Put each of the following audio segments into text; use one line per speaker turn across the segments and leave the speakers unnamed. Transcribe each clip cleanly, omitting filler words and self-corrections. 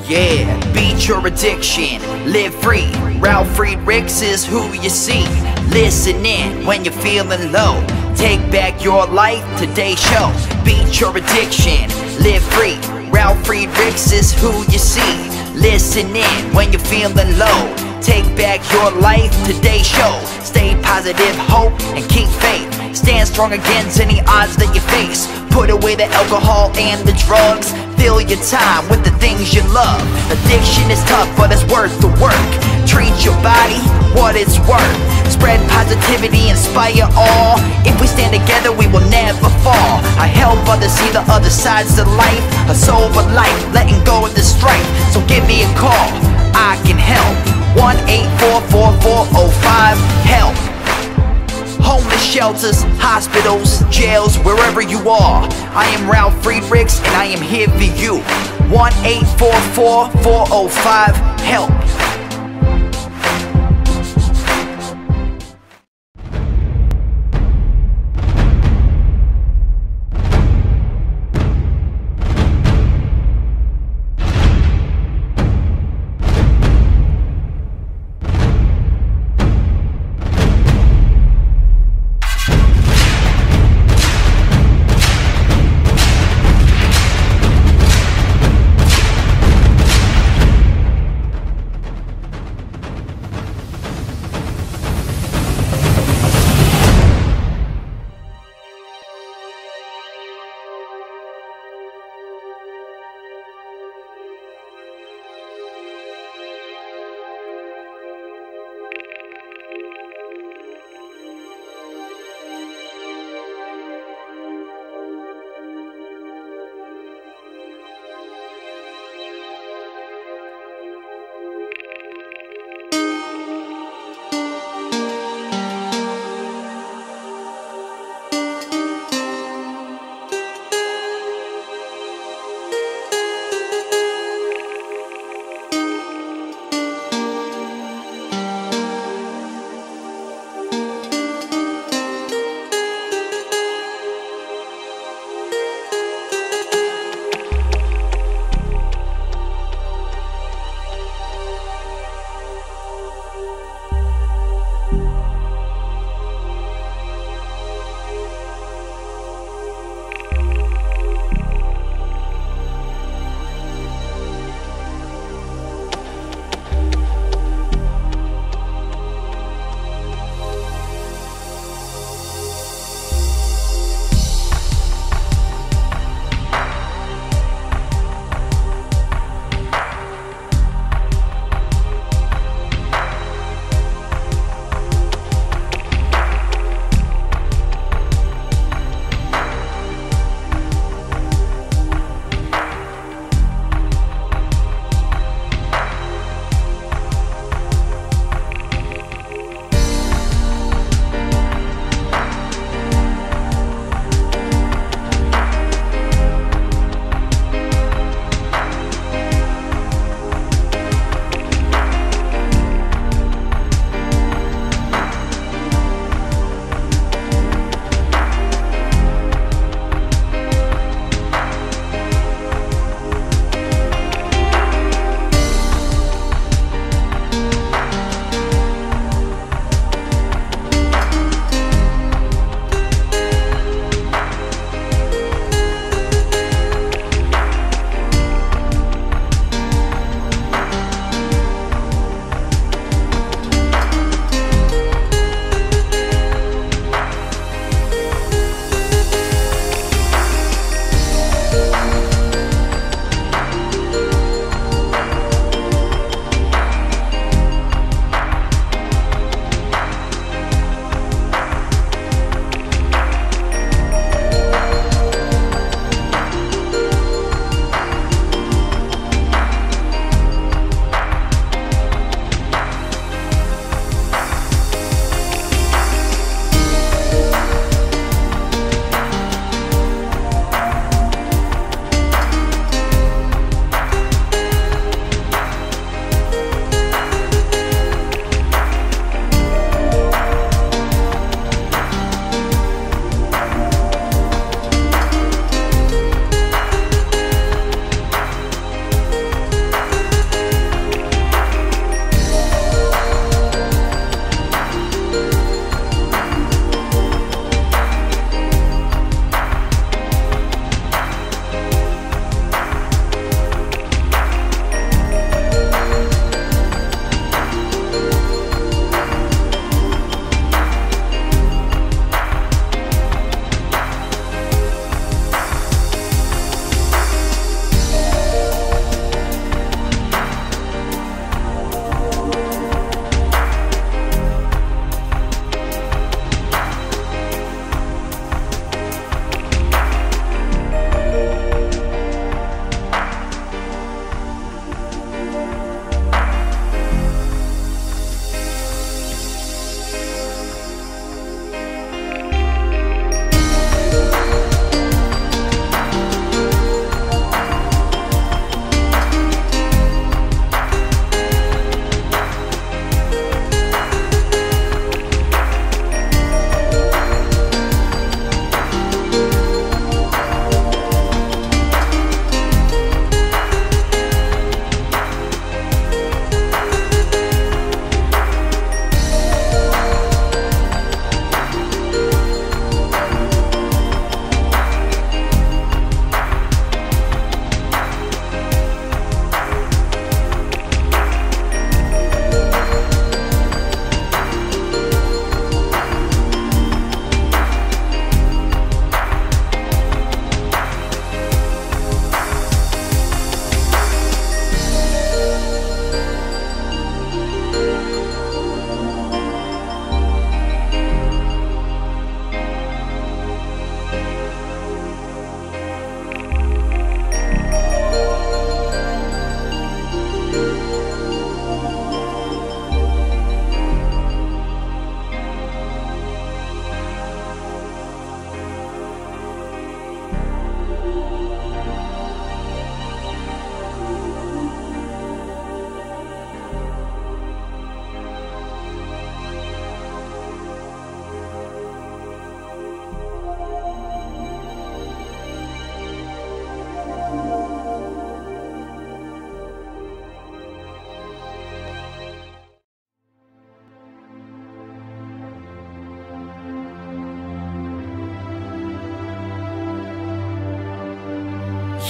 Yeah, beat your addiction, live free. Ralf Friedrichs is who you see. Listen in when you're feeling low. Take back your life, today's show. Beat your addiction, live free. Ralf Friedrichs is who you see. Listen in when you're feeling low. Take back your life, today's show. Stay positive, hope, and keep faith. Stand strong against any odds that you face. Put away the alcohol and the drugs. Fill your time with the things you love. Addiction is tough, but it's worth the work. Treat your body what it's worth. Spread positivity, inspire all. If we stand together, we will never fall. I help others see the other sides of life. A sober life, letting go of the strife. So give me a call, I can help. 1-844-4405-HELP. Homeless shelters, hospitals, jails, wherever you are. I am Ralf Friedrichs and I am here for you. 1-844-405-HELP.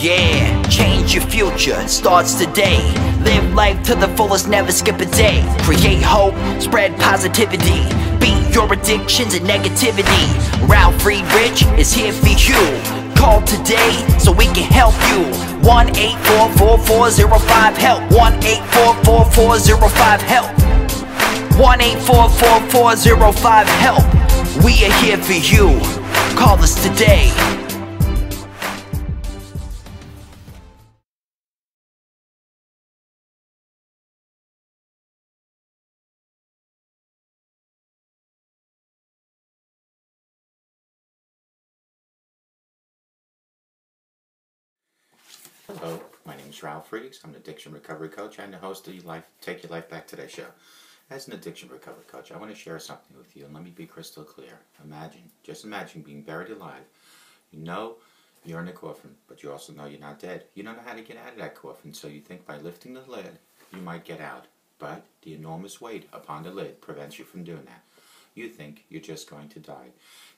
Yeah, change your future, it starts today. Live life to the fullest, never skip a day. Create hope, spread positivity. Beat your addictions and negativity. Ralf Friedrichs is here for you. Call today so we can help you. 1-844-405-HELP. 1-844-405-HELP. 1-844-405-HELP. We are here for you. Call us today.
Hello, my name is Ralf Friedrichs. I'm an addiction recovery coach and the host of the Take Your Life Back Today show. As an addiction recovery coach, I want to share something with you, and let me be crystal clear. Just imagine being buried alive. You know you're in a coffin, but you also know you're not dead. You don't know how to get out of that coffin, so you think by lifting the lid, you might get out. But the enormous weight upon the lid prevents you from doing that. You think you're just going to die.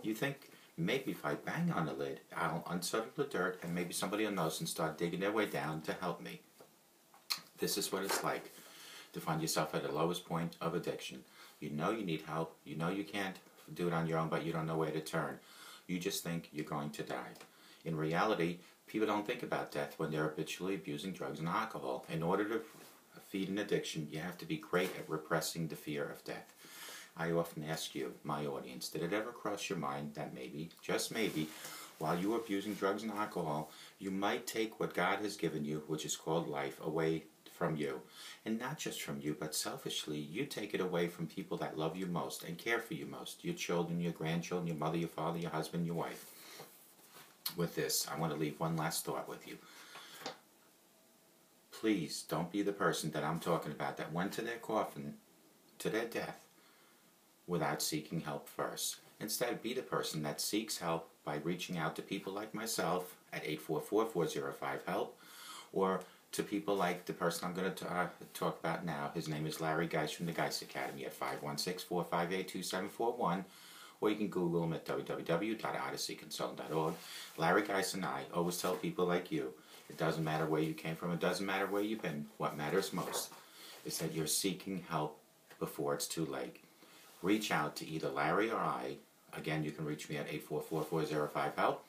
You think maybe if I bang on the lid, I'll unsettle the dirt and maybe somebody will notice and start digging their way down to help me. This is what it's like to find yourself at the lowest point of addiction. You know you need help. You know you can't do it on your own, but you don't know where to turn. You just think you're going to die. In reality, people don't think about death when they're habitually abusing drugs and alcohol. In order to feed an addiction, you have to be great at repressing the fear of death. I often ask you, my audience, did it ever cross your mind that maybe, just maybe, while you are abusing drugs and alcohol, you might take what God has given you, which is called life, away from you? And not just from you, but selfishly, you take it away from people that love you most and care for you most. Your children, your grandchildren, your mother, your father, your husband, your wife. With this, I want to leave one last thought with you. Please don't be the person that I'm talking about that went to their coffin, to their death, without seeking help first. Instead, be the person that seeks help by reaching out to people like myself at 844-405-HELP, or to people like the person I'm going to talk about now. His name is Larry Geis from the Geis Academy at 516-458-2741, or you can Google him at www.odysseyconsultant.org. Larry Geis and I always tell people like you, it doesn't matter where you came from, it doesn't matter where you've been. What matters most is that you're seeking help before it's too late. Reach out to either Larry or I. Again, you can reach me at 844-405-HELP.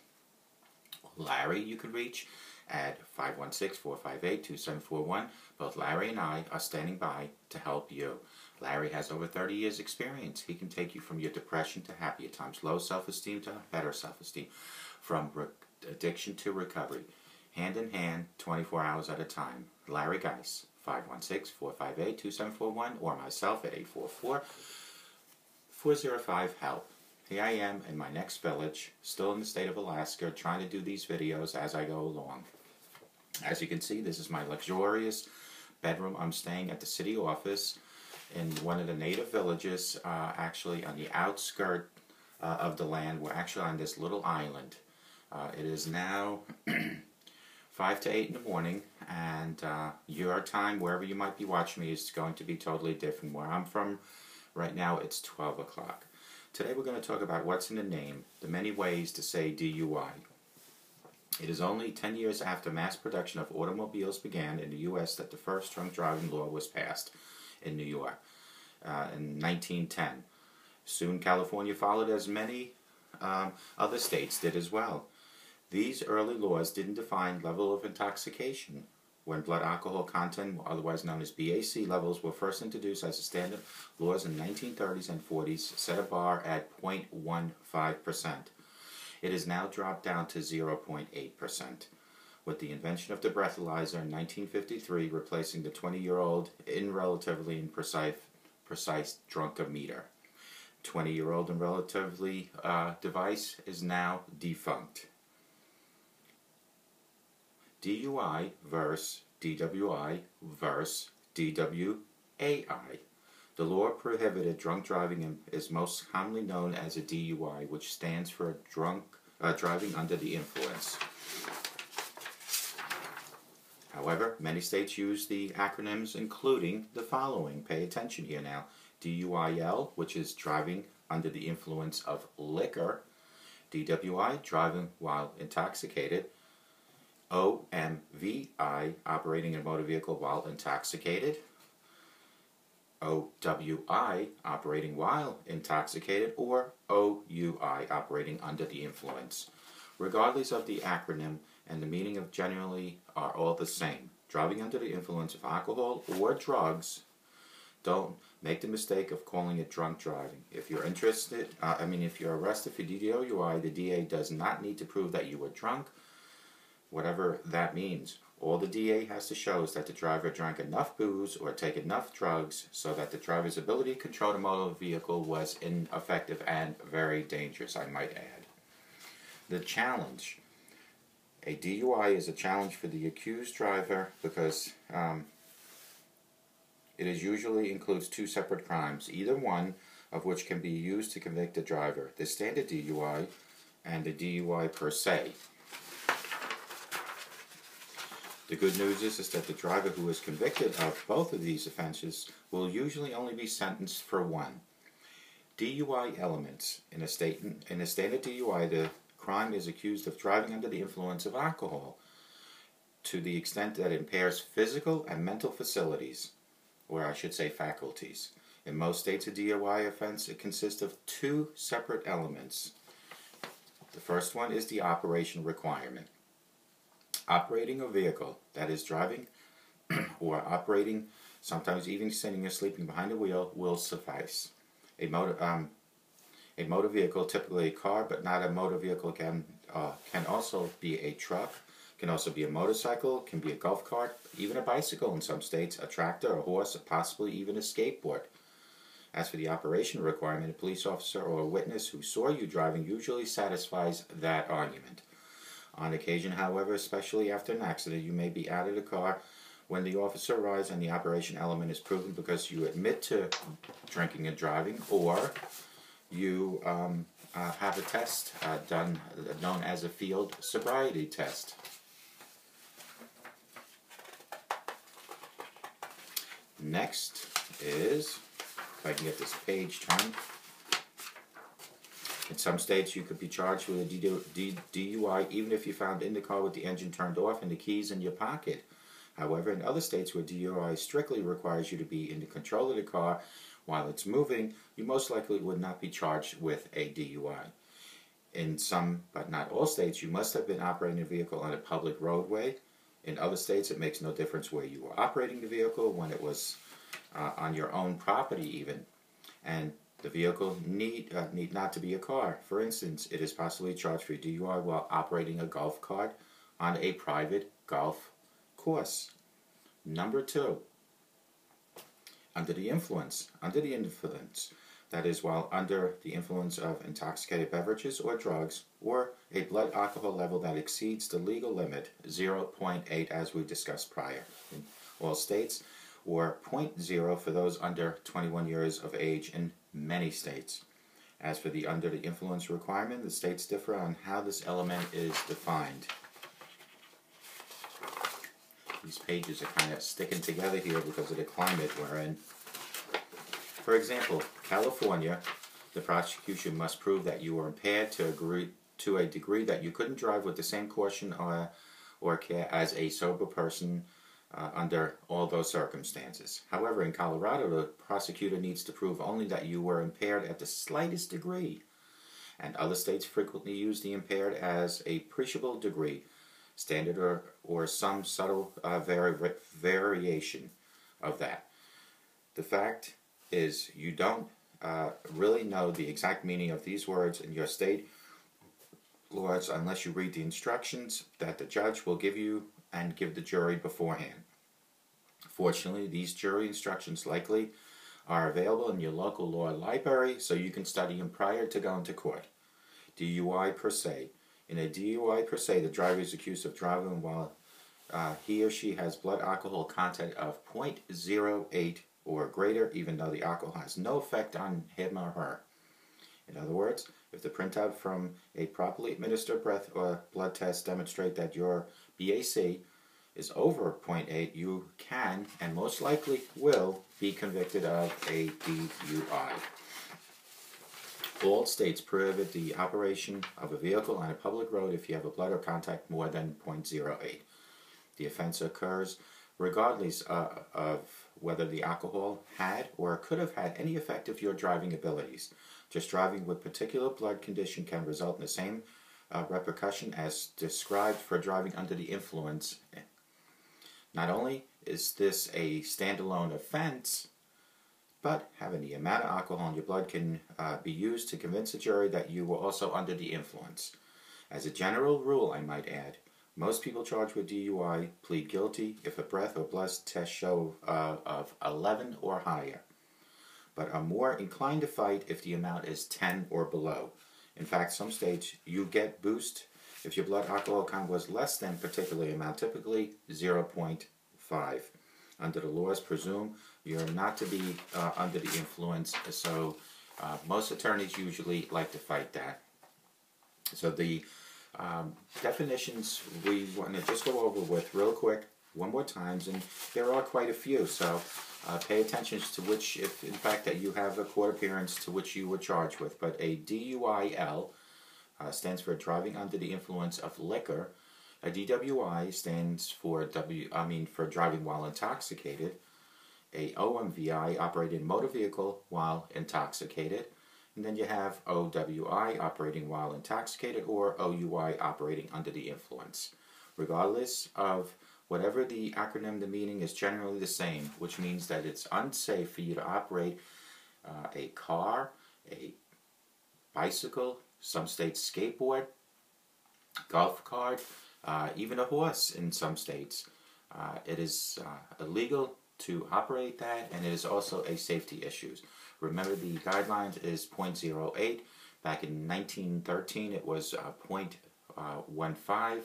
Larry, you can reach at 516-458-2741. Both Larry and I are standing by to help you. Larry has over 30 years experience. He can take you from your depression to happier times, low self-esteem to better self-esteem, from addiction to recovery, hand in hand, 24 hours at a time. Larry Geis, 516-458-2741, or myself at 844-405-HELP. Here I am in my next village, still in the state of Alaska, trying to do these videos as I go along. As you can see, this is my luxurious bedroom. I'm staying at the city office in one of the native villages, actually on the outskirt of the land. We're actually on this little island. It is now 5 to 8 in the morning, and your time, wherever you might be watching me, is going to be totally different. Where I'm from right now, it's 12 o'clock. Today we're going to talk about what's in the name, the many ways to say DUI. It is only 10 years after mass production of automobiles began in the U.S. that the first drunk driving law was passed in New York in 1910. Soon California followed, as many other states did as well. These early laws didn't define level of intoxication. When blood alcohol content, otherwise known as BAC levels, were first introduced as a standard, laws in the 1930s and 40s set a bar at 0.15%. It has now dropped down to 0.8%, with the invention of the breathalyzer in 1953 replacing the 20-year-old in relatively precise drunkometer. 20-year-old and relatively device is now defunct. DUI versus DWI versus DWAI. The law prohibited drunk driving and is most commonly known as a DUI, which stands for driving under the influence. However, many states use the acronyms including the following. Pay attention here now. DUIL, which is driving under the influence of liquor. DWI, driving while intoxicated. OMVI, operating a motor vehicle while intoxicated. OWI, operating while intoxicated, or OUI, operating under the influence. Regardless of the acronym and the meaning of generally are all the same. Driving under the influence of alcohol or drugs, don't make the mistake of calling it drunk driving. If you're if you're arrested for DWI, the DA does not need to prove that you were drunk, whatever that means. All the DA has to show is that the driver drank enough booze or take enough drugs so that the driver's ability to control the motor vehicle was ineffective and very dangerous, I might add. The challenge. A DUI is a challenge for the accused driver because it usually includes two separate crimes, either one of which can be used to convict the driver, the standard DUI and the DUI per se. The good news is that the driver who is convicted of both of these offenses will usually only be sentenced for one. DUI elements. In a standard DUI, the crime is accused of driving under the influence of alcohol to the extent that it impairs physical and mental facilities, or I should say faculties. In most states, a DUI offense consists of two separate elements. The first one is the operation requirement. Operating a vehicle, that is driving or operating, sometimes even sitting or sleeping behind the wheel, will suffice. A motor vehicle, typically a car, but not a motor vehicle, can also be a truck, can also be a motorcycle, can be a golf cart, even a bicycle in some states, a tractor, a horse, possibly even a skateboard. As for the operation requirement, a police officer or a witness who saw you driving usually satisfies that argument. On occasion, however, especially after an accident, you may be out of the car when the officer arrives and the operation element is proven because you admit to drinking and driving, or you have a test done known as a field sobriety test. Next is, if I can get this page turned, in some states you could be charged with a DUI even if you found in the car with the engine turned off and the keys in your pocket. However, in other states where DUI strictly requires you to be in the control of the car while it's moving, you most likely would not be charged with a DUI. In some, but not all states, you must have been operating a vehicle on a public roadway. In other states, it makes no difference where you were operating the vehicle, when it was on your own property even. And the vehicle need not to be a car. For instance, it is possibly charged for a DUI while operating a golf cart on a private golf course. Number 2, under the influence. Under the influence, that is, while under the influence of intoxicated beverages or drugs, or a blood alcohol level that exceeds the legal limit, 0.8 as we discussed prior in all states, or 0.0 for those under 21 years of age in many states. As for the under the influence requirement, the states differ on how this element is defined. These pages are kind of sticking together here because of the climate we're in. For example, California, the prosecution must prove that you were impaired to a degree that you couldn't drive with the same caution or care as a sober person under all those circumstances. However, in Colorado, the prosecutor needs to prove only that you were impaired at the slightest degree, and other states frequently use the impaired as a appreciable degree, standard or some subtle variation of that. The fact is, you don't really know the exact meaning of these words in your state laws unless you read the instructions that the judge will give you and give the jury beforehand. Fortunately, these jury instructions likely are available in your local law library, so you can study them prior to going to court. DUI per se. In a DUI per se, the driver is accused of driving while he or she has blood alcohol content of 0.08 or greater, even though the alcohol has no effect on him or her. In other words, if the printout from a properly administered breath or blood test demonstrate that your BAC is over 0.8, you can and most likely will be convicted of a DUI. All states prohibit the operation of a vehicle on a public road if you have a blood or contact more than .08. The offense occurs regardless of whether the alcohol had or could have had any effect of your driving abilities. Just driving with particular blood condition can result in the same repercussion as described for driving under the influence. Not only is this a standalone offense, but having the amount of alcohol in your blood can be used to convince a jury that you were also under the influence. As a general rule, I might add, most people charged with DUI plead guilty if a breath or blood test show of 11 or higher, but are more inclined to fight if the amount is 10 or below. In fact, some states you get boost if your blood alcohol count was less than a particular amount, typically 0.5. Under the laws, presume you're not to be under the influence, so most attorneys usually like to fight that. So the definitions we want to just go over with real quick one more times, and there are quite a few, so pay attention to which, if in fact that you have a court appearance to which you were charged with. But a DUIL stands for driving under the influence of liquor. A DWI stands for for driving while intoxicated. A OMVI, operating motor vehicle while intoxicated. And then you have OWI, operating while intoxicated, or OUI, operating under the influence. Regardless of whatever the acronym, the meaning is generally the same, which means that it's unsafe for you to operate a car, a bicycle, some states skateboard, golf cart, even a horse in some states. It is illegal to operate that, and it is also a safety issue. Remember, the guidelines is .08. Back in 1913, it was .15,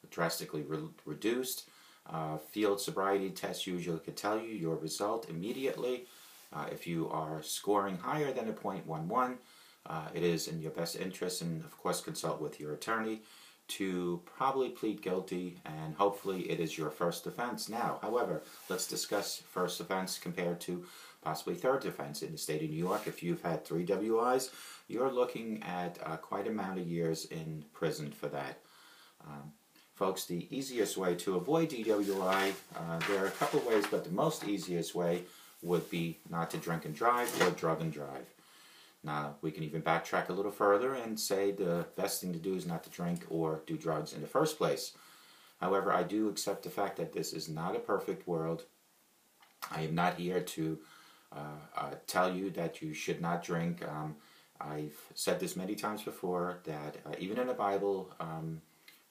drastically reduced. Field sobriety tests usually could tell you your result immediately. If you are scoring higher than a .11, it is in your best interest, and of course consult with your attorney, to probably plead guilty, and hopefully it is your first offense. Now, however, let's discuss first offense compared to possibly third offense. In the state of New York, if you've had 3 WIs, you're looking at quite an amount of years in prison for that. Folks, the easiest way to avoid DWI, there are a couple of ways, but the most easiest way would be not to drink and drive or drug and drive. Now, we can even backtrack a little further and say the best thing to do is not to drink or do drugs in the first place. However, I do accept the fact that this is not a perfect world. I am not here to tell you that you should not drink. I've said this many times before, that even in the Bible,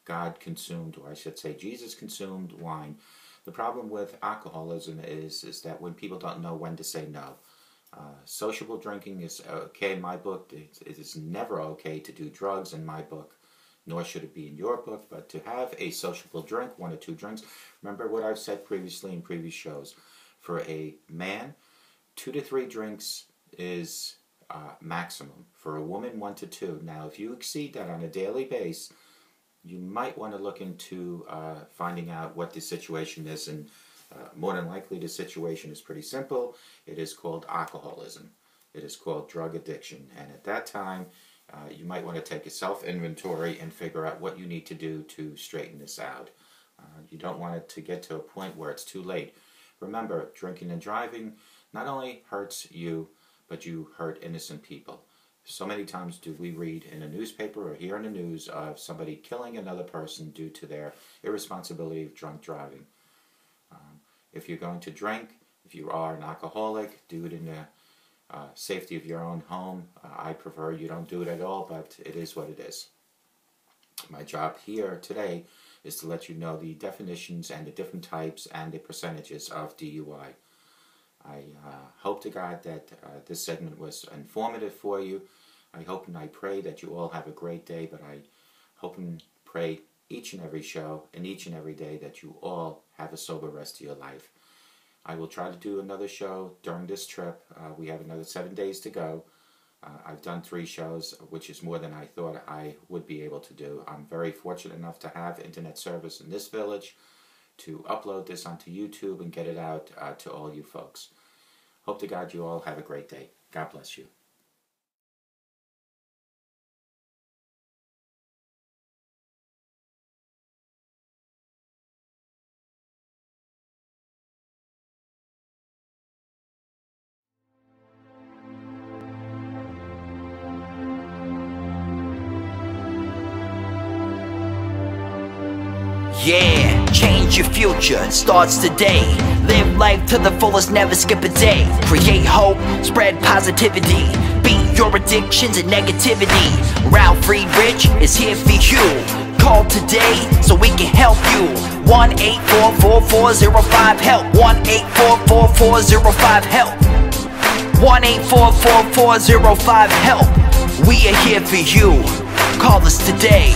God consumed, or I should say Jesus consumed wine. The problem with alcoholism is that when people don't know when to say no. Sociable drinking is okay in my book. It is never okay to do drugs in my book, nor should it be in your book. But to have a sociable drink, 1 or 2 drinks, remember what I've said previously in previous shows. For a man, 2 to 3 drinks is maximum. For a woman, 1 to 2. Now, if you exceed that on a daily basis, you might want to look into finding out what the situation is, and more than likely the situation is pretty simple. It is called alcoholism. It is called drug addiction, and at that time you might want to take a self-inventory and figure out what you need to do to straighten this out. You don't want it to get to a point where it's too late. Remember, drinking and driving not only hurts you, but you hurt innocent people. So many times do we read in a newspaper or hear in the news of somebody killing another person due to their irresponsibility of drunk driving. If you're going to drink, if you are an alcoholic, do it in the safety of your own home. I prefer you don't do it at all, but it is what it is. My job here today is to let you know the definitions and the different types and the percentages of DUI. I hope to God that this segment was informative for you. I hope and I pray that you all have a great day, but I hope and pray each and every show and each and every day that you all have a sober rest of your life. I will try to do another show during this trip. We have another 7 days to go. I've done 3 shows, which is more than I thought I would be able to do. I'm very fortunate enough to have internet service in this village to upload this onto YouTube and get it out to all you folks. Hope to God you all have a great day. God bless you.
Change your future, it starts today. Live life to the fullest, never skip a day. Create hope, spread positivity. Beat your addictions and negativity. Ralf Friedrichs is here for you. Call today so we can help you. 1-844-405-HELP. 1-844-405-HELP. 1-844-405-HELP. We are here for you. Call us today.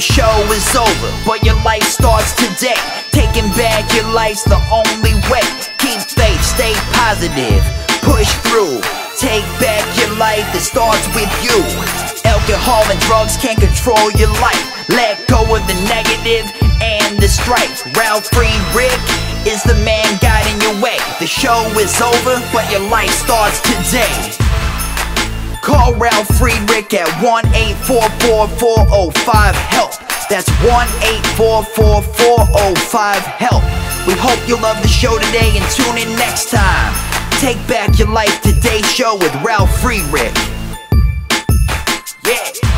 The show is over, but your life starts today. Taking back your life's the only way. Keep faith, stay positive, push through. Take back your life, it starts with you. Alcohol and drugs can't control your life. Let go of the negative and the strife. Ralf Friedrichs is the man guiding your way. The show is over, but your life starts today. Call Ralf Friedrichs at 1-844-405-HELP. That's 1-844-405-HELP. We hope you love the show today and tune in next time. Take back your life today show with Ralf Friedrichs. Yeah.